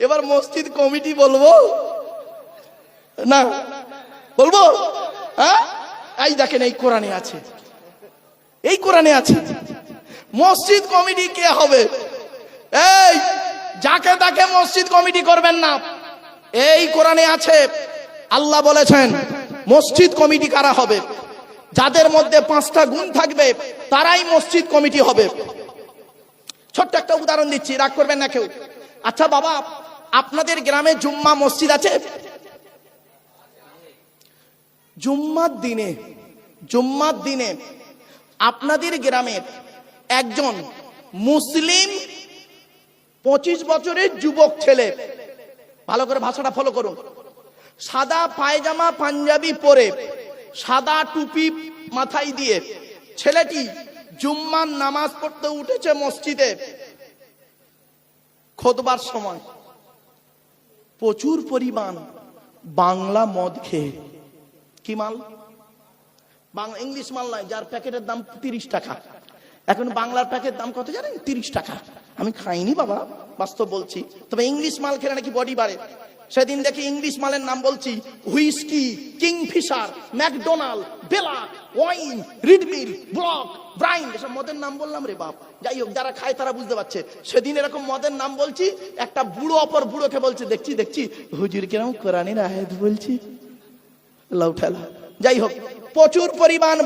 এবার মসজিদ কমিটি বলবো না, বলবো? হ্যাঁ, এই দেখেন এই কোরআনে আছে, এই কোরআনে আছে মসজিদ কমিটি কে হবে। এই যাকে তাকে মসজিদ কমিটি করবেন না, এই কোরআনে আছে। আল্লাহ বলেছেন মসজিদ কমিটি কারা হবে, যাদের মধ্যে 5টা গুণ থাকবে তারাই মসজিদ কমিটি হবে। ছোট্ট একটা উদাহরণ দিচ্ছি, রাগ করবেন না কেউ। আচ্ছা বাবা, আপনাদের গ্রামে জুম্মা মসজিদ আছে? জুম্মার দিনে আপনাদের গ্রামের একজন মুসলিম 25 বছরের যুবক ছেলে, ভালো করে ভাষাটা ফলো করুন, সাদা পায়জামা পাঞ্জাবি পরে সাদা টুপি মাথায় দিয়ে ছেলেটি জুম্মার নামাজ পড়তে উঠেছে মসজিদে। খুতবার সময় প্রচুর পরিমাণ বাংলা মদ খেয়ে, কি মাল? বাংলা, ইংলিশ মাল নয়, যার প্যাকেটের দাম 30 টাকা। এখন বাংলার প্যাকেট দাম কত জানেন? 30 টাকা। আমি খাইনি বাবা, বাস্তব বলছি, তবে ইংলিশ মাল খেলে নাকি বডি বাড়ে। সেদিন দেখি ইংলিশ মালের নাম বলছি, হুইস্কি, কিংফিশার, ম্যাকডোনাল্ড, বেলা, ওয়াইন, রিডমিল, ব্লক, ব্রাইন, এসব মদের নাম বললাম রে বাপ। যাই হোক, যারা খায় তারা বুঝতে পারছে। সেদিন এরকম মদের নাম বলছি, একটা বুড়ো অপর বুড়োকে বলছে, দেখছি হুজুর কিরকম কোরআনের আয়াত বলছি, লাউঠালা। যাই হোক, প্রচুর পরিমাণ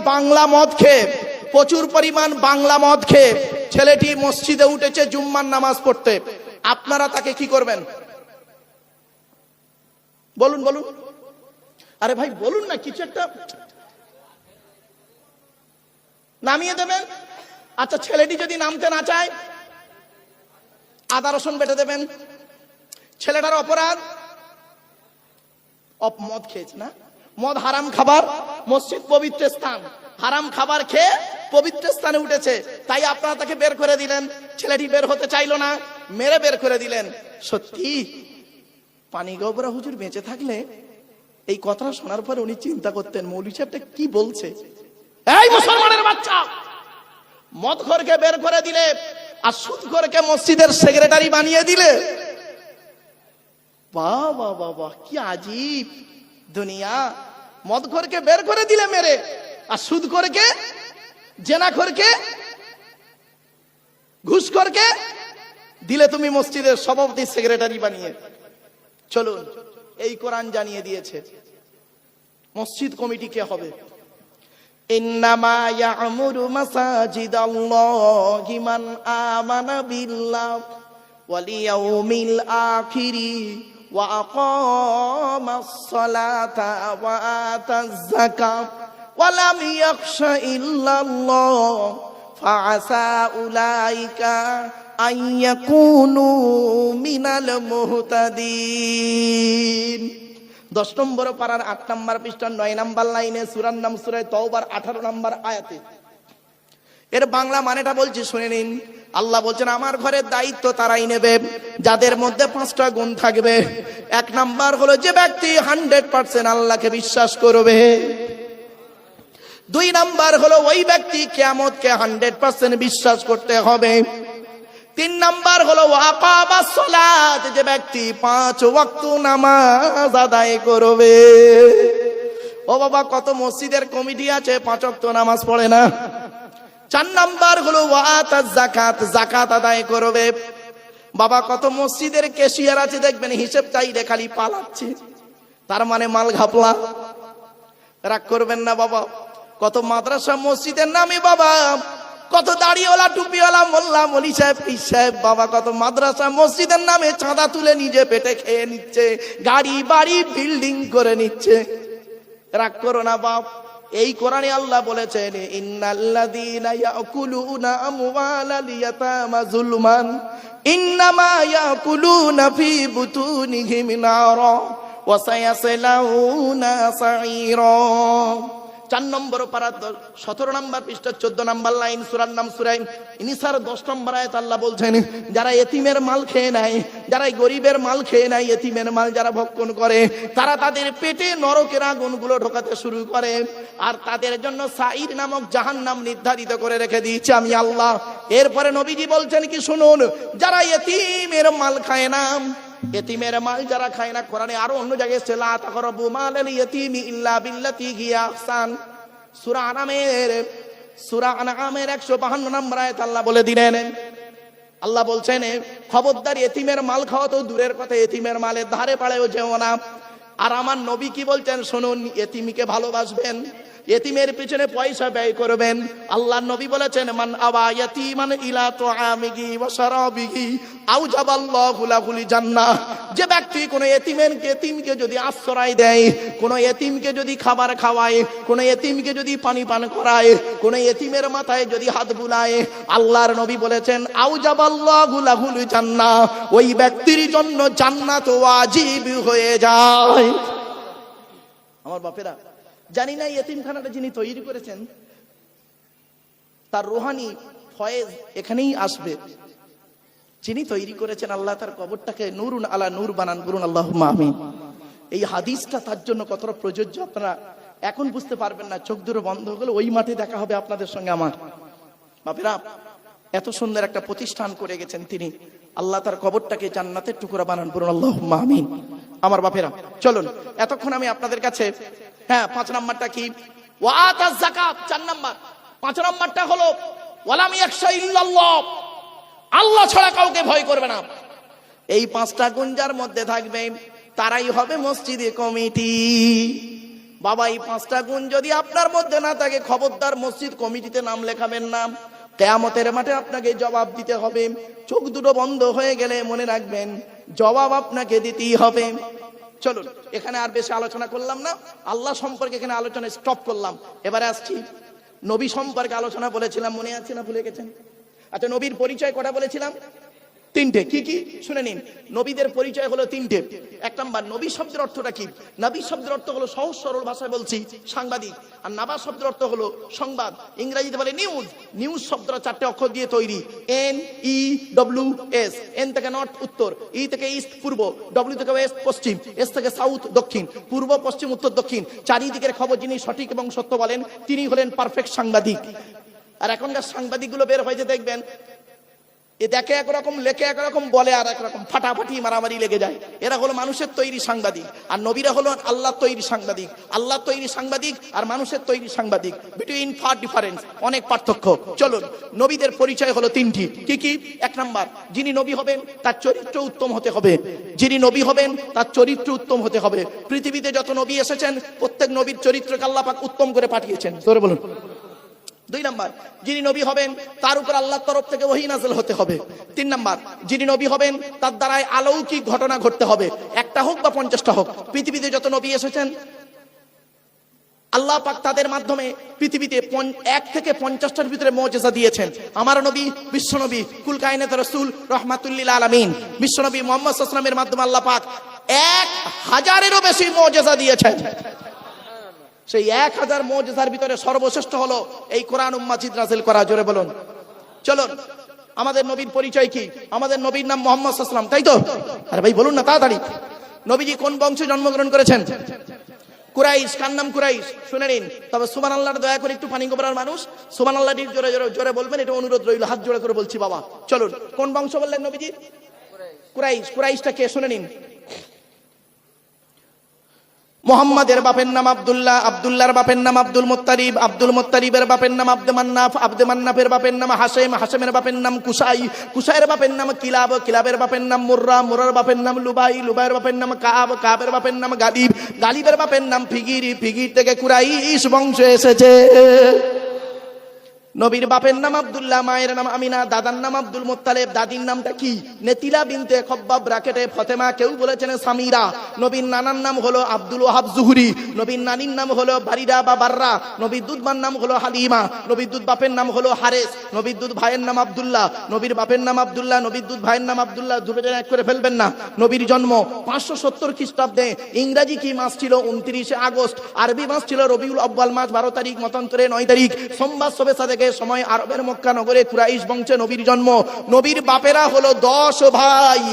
বাংলা মদ খেয়ে ছেলেটি মসজিদে উঠেছে জুম্মার নামাজ পড়তে। আপনারা তাকে কি করবেন? বলুন। আরে ভাই বলুন না, কিছু একটা নামিয়ে দেবেন। আচ্ছা, ছেলেটি যদি নামতে না চায়, আদা রসুন বেটে দেবেন। ছেলেটার অপরাধ, মদ খেয়েছে না, মদ হারাম খাবার, মসজিদ পবিত্র স্থান, হারাম খাবার খেয়ে পবিত্র স্থানে উঠেছে, তাই আপনারা তাকে বের করে দিলেন। ছেলেটি বের হতে চাইলো না, মেরে বের করে দিলেন। সত্যি পানিগোবরা হুজুর বেঁচে থাকলে এই কথা শোনার পরে উনি চিন্তা করতেন, মৌলভী সাহেবটা কি বলছে। এই মুসলমানের বাচ্চা, মদখোরকে বের করে দিলে আর সুদখোরকে মসজিদের সেক্রেটারি বানিয়ে দিলে। বাবা বাবা, কি আজীব দুনিয়া। মদখোরকে বের করে দিলে মেরে, আর সুদখোরকে, জেনাখোরকে, ঘুষখোরকে দিলে তুমি মসজিদের সভাপতি সেক্রেটারি বানিয়ে। চলুন, এই কোরআন জানিয়ে দিয়েছে মসজিদ কমিটি কে হবে। ইন্নামা ইয়া'মুরু মাসাজিদাল্লাহি মান আমানা বিল্লাহি ওয়াল ইয়াউমিল আখিরি ওয়া আকামাস সালাতা ওয়া আতাজ যাকাত ওয়া লাম ইয়াখশা ইল্লাল্লাহ ফাআসা উলাইকা আইয়াকুনু মিনাল মুহতাদিন। 10 নম্বর পারার 8 নম্বর পৃষ্ঠা 9 নম্বর লাইনে সূরার নাম সূরা তাওবার 18 নম্বর আয়াতে। এর বাংলা মানেটা বলছি, শুনে নিন। আল্লাহ বলছেন আমার ঘরের দায়িত্ব তারাই নেবে যাদের মধ্যে 5টা গুণ থাকবে। 1 নাম্বার হলো যে ব্যক্তি 100% আল্লাহকে বিশ্বাস করবে। 2 নাম্বার হলো ওই ব্যক্তি কিয়ামতকে 100% বিশ্বাস করতে হবে। 3 নাম্বার হলো ওয়াকামাস সালাত, যে ব্যক্তি 5 ওয়াক্ত নামাজ আদায় করবে। ও বাবা, কত মসজিদের কমিটি আছে 5 ওয়াক্ত নামাজ পড়ে না। 4 নাম্বার হলো ওয়াতাজ যাকাত, যাকাত আদায় করবে। বাবা, কত মসজিদের ক্যাশিয়ার আছে দেখবেন হিসাব চাইলে খালি পালাচ্ছে, তার মানে মাল ঘাপলা। রাগ করবেন না বাবা। কত মাদ্রাসা মসজিদের নামে বাবা, কত দাড়িওয়ালা টুপিওয়ালা মোল্লা মলি সাহেব পীর সাহেব বাবা, কত মাদ্রাসা মসজিদের নামে চাঁদা তুলে নিজে পেটে খেয়ে নিচ্ছে, গাড়ি বাড়ি বিল্ডিং করে নিচ্ছে। রাগ করো না বাপ। এই কোরআনে আল্লাহ বলেছেন ইন্নাল্লাযীনা ইয়াকুলুনা আমওয়ালাল ইয়াতামা যুলমান ইন্নামা ইয়াকুলুনা ফি বুতুনিহিম নারা ওয়া সায়াসলাউনা সাঈরা। 4 নম্বর পারা 17 নম্বর পৃষ্ঠা 14 নম্বর লাইন, সূরার নাম সূরা নিসার 10 নম্বর আয়াত। আল্লাহ বলছেন যারা এতিমের মাল খেয়ে নেয়, যারা গরিবের মাল খেয়ে নেয়, এতিমের মাল যারা ভক্ষণ করে, তারা তাদের পেটে নরকের আগুনগুলো ঢোকাতে শুরু করে, আর তাদের জন্য সাঈর নামক জাহান্নাম নির্ধারিত করে রেখে দিয়েছে আমি আল্লাহ। এরপরে নবীজি বলছেন কি শুনুন, যারা এতিমের মাল খায় না, এতিমের মাল যারা খায় না, কোরআনে আরো অন্য জায়গায় এসেছে লা তাকরাবু মালাল ইয়াতিমি ইল্লা বিল্লাতি হিয়া আহসান। সূরা আনআমের 152 নম্বর আয়াত আল্লাহ বলে দিলেন, আল্লাহ বলছেন খবরদার এতিমের মাল খাওয়া তো দূরের কথা, এতিমের মালের ধারে পাড়েও যেও না। আর আমার নবী কি বলছেন শুনুন, এতিমকে ভালোবাসবেন, এতিমের পিছনে পয়সা ব্যয় করবেন। আল্লাহর নবী বলেছেন মান আওয়া ইয়াতিমান ইলা তুআমিহি ওয়া শারাবিহি আওজাবাল্লাহু লাহুল জান্নাহ। যে ব্যক্তি কোন এতিমকে যদি আশ্রয় দেয়, কোন এতিমকে যদি খাবার খাওয়ায়, কোন এতিমকে যদি পানি পান করায়, কোন এতিমের মাথায় যদি হাত বুলায়, আল্লাহর নবী বলেছেন আওজাবাল্লাহু লাহুল জান্নাহ, ওই ব্যক্তির জন্য জান্নাত ওয়াজিব হয়ে যায়। আমার বাপেরা, জানি না এতিমখানাটা যিনি তৈরি করেছেন তার রুহানি ফয়েজ এখানেই আসবে। যিনি তৈরি করেছেন আল্লাহ তার কবরটাকে নূরুন আলা নূর বানান, বলুন আল্লাহুম্মা আমিন। এই হাদিসটা তার জন্য কতটা প্রযোজ্য আপনারা এখন বুঝতে পারবেন না, চোখ দুটো বন্ধ হলে ওই মাঠে দেখা হবে আপনাদের সঙ্গে আমার। বাপেরা, এত সুন্দর একটা প্রতিষ্ঠান করে গেছেন তিনি, আল্লাহ তার কবরটাকে জান্নাতের টুকরা বানান, বলুন আল্লাহুম্মা আমিন। আমার বাপেরা চলুন, এতক্ষণ আমি আপনাদের কাছে 5 নাম্বারটা কি ওয়াতাজ যাকাত, 4 নাম্বার। 5 নাম্বারটা হলো ওয়ালাম ইয়াখশা ইল্লাল্লাহ, আল্লাহ ছাড়া কাউকে ভয় করবে না। এই 5টা গুণ যার মধ্যে থাকবে তারাই হবে মসজিদে কমিটি। বাবা, এই 5টা গুণ যদি আপনার মধ্যে না থাকে, খবরদার মসজিদ কমিটিতে নাম লেখাবেন না। কিয়ামতের মাঠে আপনাকে জবাব দিতে হবে। চোখ দুটো বন্ধ হয়ে গেলে মনে রাখবেন জবাব আপনাকে দিতেই হবে। চলুন, এখানে আর বেশি আলোচনা করলাম না, আল্লাহ সম্পর্কে এখানে আলোচনা স্টপ করলাম। এবারে আসছি নবী সম্পর্কে আলোচনা বলেছিলাম, মনে আছে না ভুলে গেছেন? আচ্ছা, নবীর পরিচয় কটা বলেছিলাম? 3টে। কি কি শুনে নিন। নবীদের পরিচয় হলো 3টে। 1 নাম্বার, নবী শব্দের অর্থটা কি? নবী শব্দের অর্থ হলো সহজ সরল ভাষায় বলছি সাংবাদিক। আর নাবা শব্দের অর্থ হলো সংবাদ, ইংরেজিতে বলে নিউজ। নিউজ শব্দটা 4টে অক্ষর দিয়ে তৈরি, NEWS। এন থেকে নর্থ উত্তর, ই থেকে ইস্ট পূর্ব, ডব্লিউ থেকে ওয়েস্ট পশ্চিম, এস থেকে সাউথ দক্ষিণ, পূর্ব পশ্চিম উত্তর দক্ষিণ। চারিদিকের খবর যিনি সঠিক এবং সত্য বলেন তিনি হলেন পারফেক্ট সাংবাদিক। আর এখনকার সাংবাদিকগুলো বের হয়েছে দেখবেন, এ দেখে একরকম, লেখে একরকম, বলে আর একরকম, ফাটাফাটি মারামারি লেগে যায়। এরা হলো মানুষের তৈরি সাংবাদিক, আর নবীরা হলো আল্লাহ তৈরি সাংবাদিক। আল্লাহ তৈরি সাংবাদিক আর মানুষের তৈরি সাংবাদিক, বিটুইন ফার ডিফারেন্স, অনেক পার্থক্য। চলুন, নবীদের পরিচয় হলো 3টি। কি কি? 1 নাম্বার, যিনি নবী হবেন তার চরিত্র উত্তম হতে হবে। যিনি নবী হবেন তার চরিত্র উত্তম হতে হবে। পৃথিবীতে যত নবী এসেছেন প্রত্যেক নবীর চরিত্রকে আল্লাহ পাক উত্তম করে পাঠিয়েছেন। জোরে বলুন। 2 নাম্বার, যিনি নবী হবেন তার উপর আল্লাহর তরফ থেকে ওহী নাযিল হতে হবে। 3 নাম্বার, যিনি নবী হবেন তার দ্বারাই অলৌকিক ঘটনা ঘটতে হবে, একটা হোক বা 50টা হোক। পৃথিবীতে যত নবী এসেছেন আল্লাহ পাক তাদের মাধ্যমে পৃথিবীতে 1 থেকে 50টার ভিতরে মুজিজা দিয়েছেন। আমার নবী বিশ্ব নবী, কুল কায়নাত রাসূল, রাহমাতুল লিল আলামিন, বিশ্ব নবী মুহাম্মদ সাল্লাল্লাহু আলাইহি ওয়াসাল্লামের মাধ্যমে আল্লাহ পাক 1000-এরও বেশি মুজিজা দিয়েছেন। সেই 1000 মুজিজার ভিতরে সর্বশ্রেষ্ঠ হলো এই কোরআন মাজিদ নাযিল করা। জোরে বলুন। চলুন, আমাদের নবীর পরিচয় কি? আমাদের নবীর নাম মুহাম্মদ সাল্লাল্লাহু আলাইহি ওয়াসাল্লাম, তাই তো? আরে ভাই বলুন না তাড়াতাড়ি। নবীজি কোন বংশে জন্মগ্রহণ করেছেন? কুরাইশ। কার নাম? কুরাইশ। শুনে নিন। তবে সুবহানাল্লাহ, দয়া করে একটু পানি গোবরার মানুষ সুবহানাল্লাহ জোরে জোরে জোরে বলবেন, এটা অনুরোধ রইল, হাত জোড়া করে বলছি বাবা। চলুন, কোন বংশ বললেন নবীজি? কুরাইশ। কুরাইশটা কে শুনে নিন। মুহাম্মাদের বাপের নাম আব্দুল্লাহ, আব্দুল্লাহর বাপের নাম আব্দুল মুত্তালিব, আব্দুল মুত্তালিবের বাপের নাম আব্দে মান্নাফ, আব্দে মান্নাফের বাপের নাম হাশেম, হাশেমের বাপের নাম কুসাই, কুসাইয়ের বাপের নাম কিলাব, কিলাবের বাপের নাম মুররা, মুরার বাপের নাম লুবাই, লুবাইয়ের বাপের নাম কাব, কাবের বাপের নাম গালিব, গালিবের বাপের নাম ফিগির, ফিগির থেকে কুরাইশ বংশ এসেছে। নবীর বাপের নাম আব্দুল্লাহ, মায়ের নাম আমিনা, দাদার নাম আব্দুল মুত্তালিব, দাদির নামটা কি? নেতিলা বিনতে খব্বাব ব্রাকেটে ফতেমা, কেউ বলেছেন সামিরা। নবীর নানার নাম হলো আব্দুল ওয়াহাব জুহরি, নবীর নানির নাম হলো বারিরা বা বাররা, নবীর দুধবার নাম হলো হালিমা, নবীর দুধ বাপের নাম হলো হারেস, নবীর দুধ ভাইয়ের নাম আব্দুল্লাহ, নবীর বাপের নাম আব্দুল্লাহ, নবীর দুধ ভাইয়ের নাম আব্দুল্লাহ, দুটো এক করে ফেলবেন না। নবীর জন্ম 570 খ্রিস্টাব্দে। ইংরেজি কি মাস ছিল? 29 আগস্ট। আরবি মাস ছিল রবিউল আউয়াল মাস, 12 তারিখ, মতান্তরে 9 তারিখ, সোমবার সবেসা থেকে সময় আরবের মক্কা নগরে কুরাইশ বংশে নবীর জন্ম। নবীর বাপেরা হলো 10 ভাই,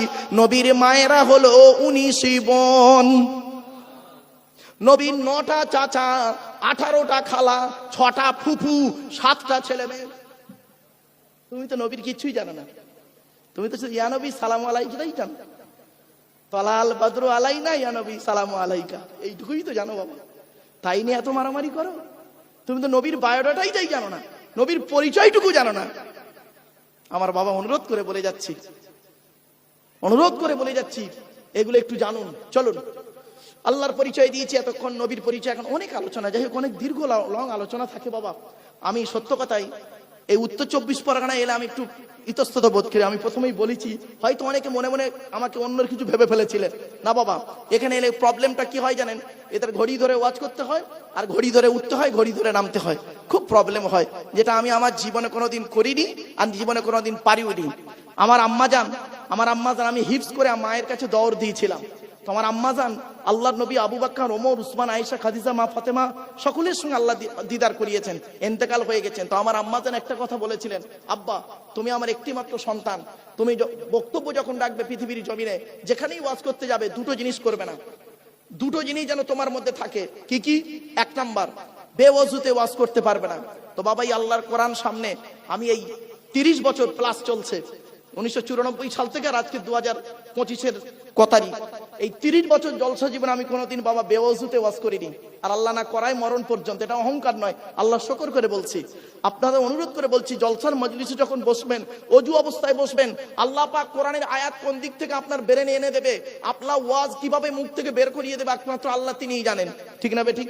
নবীর মায়েরা হলো 19 বোন। নবীর 9টা চাচা, 18টা খালা, 6টা ফুফু, 7টা ছেলে মেয়ে। তুমি তো নবীর কিছুই জানো না, তুমি তো ইয়া নবী সালাম আলাইকুমই জানো। তালাল বাদরু আলাইনা ইয়া নবী সালামু আলাইকা, এইটুকুই তো জানো বাবা, তাই নিয়ে এত মারামারি করো? তুমি তো নবীর বায়োডাটাই তাই জানো না, নবীর পরিচয়টুকু জানো না। আমার বাবা অনুরোধ করে বলে যাচ্ছি এগুলো একটু জানুন। চলুন, আল্লাহর পরিচয় দিয়েছি এতক্ষণ, নবীর পরিচয়, এখন অনেক আলোচনা, যাই হোক অনেক দীর্ঘ লং আলোচনা থাকে বাবা। আমি সত্য কথাই এই উত্তর 24 পরগনায় এলে আমি একটু ইতস্তত বোধ করি। আমি প্রথমেই বলেছি, হয়তো অনেকে মনে মনে আমাকে অন্য কিছু ভেবে ফেলেছিলেন, না বাবা এখানে এলে প্রবলেমটা কি হয় জানেন, এদের ঘড়ি ধরে ওয়াজ করতে হয়, আর ঘড়ি ধরে উঠতে হয়, ঘড়ি ধরে নামতে হয়, খুব প্রবলেম হয়, যেটা আমি আমার জীবনে কোনোদিন করিনি আর জীবনে কোনোদিন পারিওনি। আমার আম্মাজান আমি হিফজ করে মায়ের কাছে দৌড় দিয়েছিলাম। তো আমার আম্মাজান আল্লাহর নবী আবু বকর, ওমর, উসমান, আয়েশা, খাদিজা, মা ফাতেমা সকলের সঙ্গে আল্লাহ দিদার করিয়েছেন, ইন্তেকাল হয়ে গেছেন। তো আমার আম্মাজান একটা কথা বলেছিলেন, আব্বা তুমি আমার একটি মাত্র সন্তান, তুমি বক্তব্য যখন রাখবে পৃথিবীর জমিনে, যেখানেই ওয়াজ করতে যাবে, দুটো জিনিস করবে না, দুটো জিনিস যেন তোমার মধ্যে থাকে। কি কি? এক নাম্বার, বেওয়াজুতে ওয়াজ করতে পারবে না। তো বাবাই আল্লাহর কোরআন সামনে আমি এই 30 বছর প্লাস চলছে, 1994 সাল থেকে আর আজকে 2025-এর কথারই, এই 30 বছর জলসা জীবন আমি কোনোদিন বাবা বেওয়াজুতে ওয়াজ করিনি, আর আল্লাহ না করায় মরণ পর্যন্ত। এটা অহংকার নয়, আল্লাহ শকর করে বলছি, আপনাদের অনুরোধ করে বলছি, জলসার মজলিসে যখন বসবেন, অজু অবস্থায় বসবেন, আল্লাহ পাক কোরআনের আয়াত কোন দিক থেকে আপনার ব্রেনে এনে দেবে, আপনার ওয়াজ কিভাবে মুখ থেকে বের করিয়ে দেবে, একমাত্র আল্লাহ তিনিই জানেন, ঠিক না বেঠিক?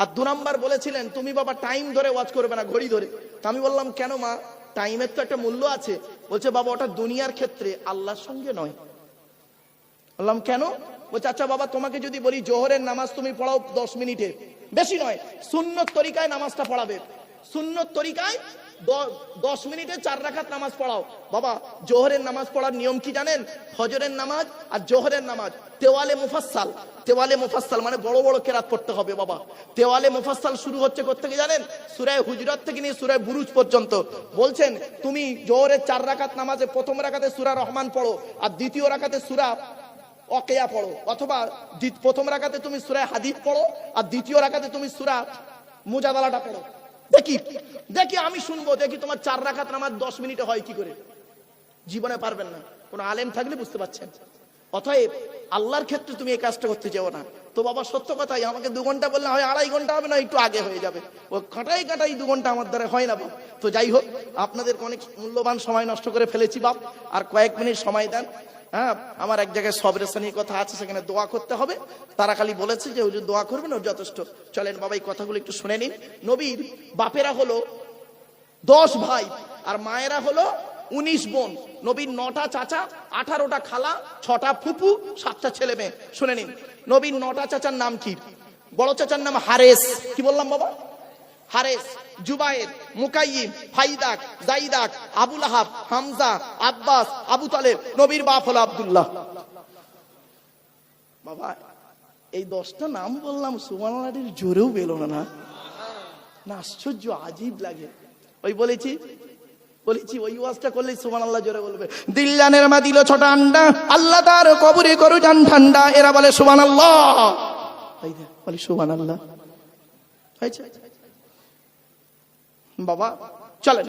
আর 2 নাম্বার বলেছিলেন, তুমি বাবা টাইম ধরে ওয়াজ করবে না, ঘড়ি ধরে। তা আমি বললাম, কেন মা, টাইমের তো একটা মূল্য আছে। বলছে, বাবা ওটা দুনিয়ার ক্ষেত্রে, আল্লাহর সঙ্গে নয়। বললাম কেন? বলছে, আচ্ছা বাবা তোমাকে যদি বলি জোহরের নামাজ তুমি পড়াও 10 মিনিটে, বেশি নয়, সুন্নত তরিকায় নামাজটা পড়াবে, সুন্নত তরিকায় 10 মিনিটে 4 রাকাত নামাজ পড়াও। বাবা জোহরের নামাজ পড়ার নিয়ম কি জানেন? ফজরের নামাজ আর জোহরের নামাজ তেওয়ালে মুফাসসাল, তেওয়ালে মুফাসসাল মানে বড় বড় কেরাত পড়তে হবে বাবা। তেওয়ালে মুফাসসাল শুরু হচ্ছে কোথা থেকে জানেন? সূরা হুজুরাত থেকে নিয়ে সূরা বুরুজ পর্যন্ত। বলছেন তুমি জোহরের 4 রাকাত নামাজে প্রথম রাকাতে সূরা রহমান পড়ো, আর দ্বিতীয় রাকাতে সূরা ওয়াকিয়া পড়ো, অথবা প্রথম রাকাতে তুমি সূরা হাদীদ পড়ো, আর দ্বিতীয় রাকাতে তুমি সূরা মুজাদালাটা পড়ো। দেখি আমি শুনবো, দেখি তোমার 4 রাকাত নামাজ 10 মিনিটে হয় কি করে? জীবনে পারবেন না, কোন আলেম থাকলে বুঝতে পারছেন। অতএব আল্লাহর ক্ষেত্রে তুমি এই কাজটা করতে চাও না। তো বাবা সত্য কথাই, আমাকে 2 ঘন্টা বললে হয় 2.5 ঘন্টা হবে না, একটু আগে হয়ে যাবে, ও কাটাই 2 ঘন্টা আমার দ্বারা হয় না বাপ। তো যাই হোক, আপনাদের অনেক মূল্যবান সময় নষ্ট করে ফেলেছি বাপ, আর কয়েক মিনিট সময় দেন। হ্যাঁ, আমার এক জায়গায় সবরেশানির কথা আছে, সেখানে দোয়া করতে হবে। তারা খালি বলেছে যে হুজুর দোয়া করবেন, ওর যথেষ্ট। চলেন বাবা এই কথাগুলো একটু শুনে নিন। নবীর বাপেরা হলো 10 ভাই, আর মায়েরা হলো 19 বোন। নবীর 9টা চাচা, 18টা খালা, 6টা ফুপু, 7টা ছেলে মেয়ে। শুনে নিন, নবীর 9টা চাচার নাম কি? বড় চাচার নাম হারেস, কি বললাম বাবা? হারেস, জুবায়ের, মুকাইয়িম, ফাইদাক, জাইদাক, আবুল আহাব, হামজা, আব্বাস, আবু তালেব। নবীর বাপ হলো আব্দুল্লাহ। বাবা এই 10টা নাম বললাম, সুবহানাল্লাহর জোরেও বেলো না, না আশ্চর্য আজীব লাগে। ওই বলেছি ওই ওয়াজটা করলে সুবহানাল্লাহ জোরে বলবে। দিল্লানের মা দিল 6টা আন্ডা, আল্লাহ তার কবরে করু জান ঠান্ডা, এরা বলে সুবহানাল্লাহ, এই দেখ বলে সুবহানাল্লাহ। বাবা চলেন,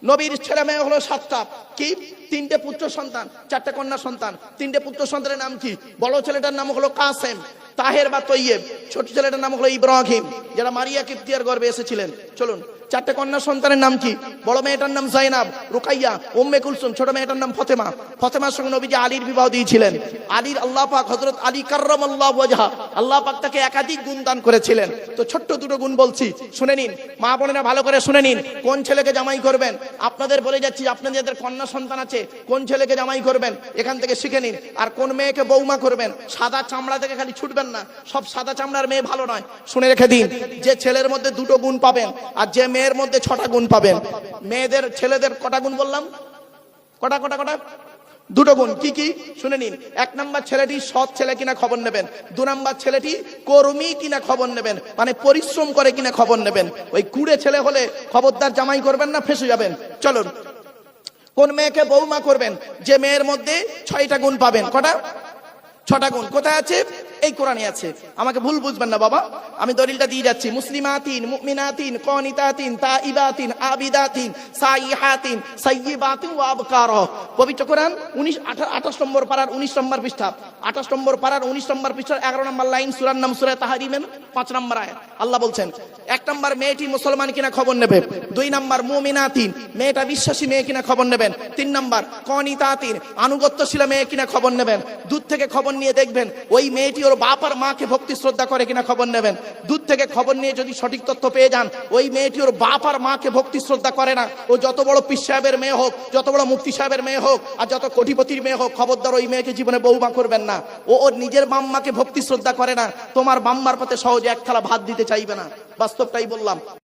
নবীর ছেলে মেয়ে হলো 7টা। কি? 3টে পুত্র সন্তান, 4টে কন্যা সন্তান। 3টে পুত্র সন্তানের নাম কি? বড় ছেলেটার নাম হলো কাসেম, তাহের বা তৈয়েব। ছোট ছেলেটার নাম হলো ইব্রাহিম, যারা মারিয়া কিপ্তিয়ার গর্ভে এসেছিলেন। চলুন, 4টে কন্যা সন্তানের নাম কি? বড় মেয়েটার নাম জাইনাব, রুকাইয়া, উম্মে কুলসুম। ছোট মেয়েটার নাম ফাতেমা। ফাতেমার সঙ্গে নবীজি আলীর বিবাহ দিয়েছিলেন। আলীর আল্লাহ পাক হযরত আলী কাররামাল্লাহু ওয়াজহা, আল্লাহ পাক তাকে একাধিক গুণ দান করেছিলেন। তো ছোট্ট দুটো গুণ বলছি, শুনে নিন মা বোনেরা, ভালো করে শুনে নিন। কোন ছেলেকে জামাই করবেন? আপনাদের বলে যাচ্ছি, আপনাদের যাদের কন্যা সন্তান আছে, কোন ছেলেকে জামাই করবেন এখান থেকে শিখে নিন। আর কোন মেয়েকে বৌমা করবেন। সাদা চামড়া থেকে খালি ছুটবেন না, সব সাদা চামড়ার মেয়ে ভালো নয়। শুনে রেখে দিন, যে ছেলের মধ্যে 2টো গুণ পাবেন, আর যে মেয়ের মধ্যে 6টা গুণ পাবেন। মেয়েদের ছেলেদের কটা গুণ বললাম? কটা? 2টো গুণ। কি কি? শুনে নিন। 1 নাম্বার ছেলেটি সৎ ছেলে কিনা খবর নেবেন। 2 নাম্বার ছেলেটি কর্মী কিনা খবর নেবেন, মানে পরিশ্রম করে কিনা খবর নেবেন। ওই কুড়ে ছেলে হলে খবরদার জামাই করবেন না, ফেঁসে যাবেন। চলুন, কোন মেয়েকে বৌমা করবেন? যে মেয়ের মধ্যে 6টা গুণ পাবেন। কটা? 6টা গুণ। কোথায় আছে? এই কোরআনে আছে। আমাকে ভুল বুঝবেন না বাবা, আমি দলিলটা দিয়ে যাচ্ছি। মুসলিমাতিন, মুমিনাতিন, কানিতাতিন, তাইবাতিন, আবিদাতিন, সাইহাতিন, সাইয়্যিবাতিন ওয়া আবকার। পবিত্র কোরআন 28 নম্বর পারার 19 নম্বর পৃষ্ঠা। 28 নম্বর পারার 19 নম্বর পৃষ্ঠার 11 নম্বর লাইন, সূরার নাম সূরা তাহরিমের 5 নম্বর আয়াত। আল্লাহ বলছেন 1 নম্বর মেয়েটি মুসলমান কিনা খবর নেবে, 2 নম্বর মুমিনাতিন মেয়েটা বিশ্বাসী মেয়ে কিনা খবর নেবেন, 3 নম্বর কনিতাতিন আনুগত্যশীল মেয়ে কিনা খবর নেবেন। দূর থেকে খবর নিয়ে দেখবেন ওই মেয়েটি ওর বাপ আর মাকে ভক্তি শ্রদ্ধা করে কিনা খবর নেবেন। দূর থেকে খবর নিয়ে যদি সঠিক তথ্য পেয়ে যান ওই মেয়েটি ওর বাপ আর মাকে ভক্তি শ্রদ্ধা করে না, ও যত বড় পীর সাহেবের মেয়ে হোক, যত বড় মুফতি সাহেবের মেয়ে হোক, আর যত কোটিপতির মেয়ে হোক, খবরদার ওই মেয়েকে জীবনে বউমা করবেন না। ও ওর নিজের বাম্মাকে ভক্তি শ্রদ্ধা করে না, তোমার বাম্মার পাতে সহজে এক থালা ভাত দিতে চাইবে না। বাস্তবটাই বললাম।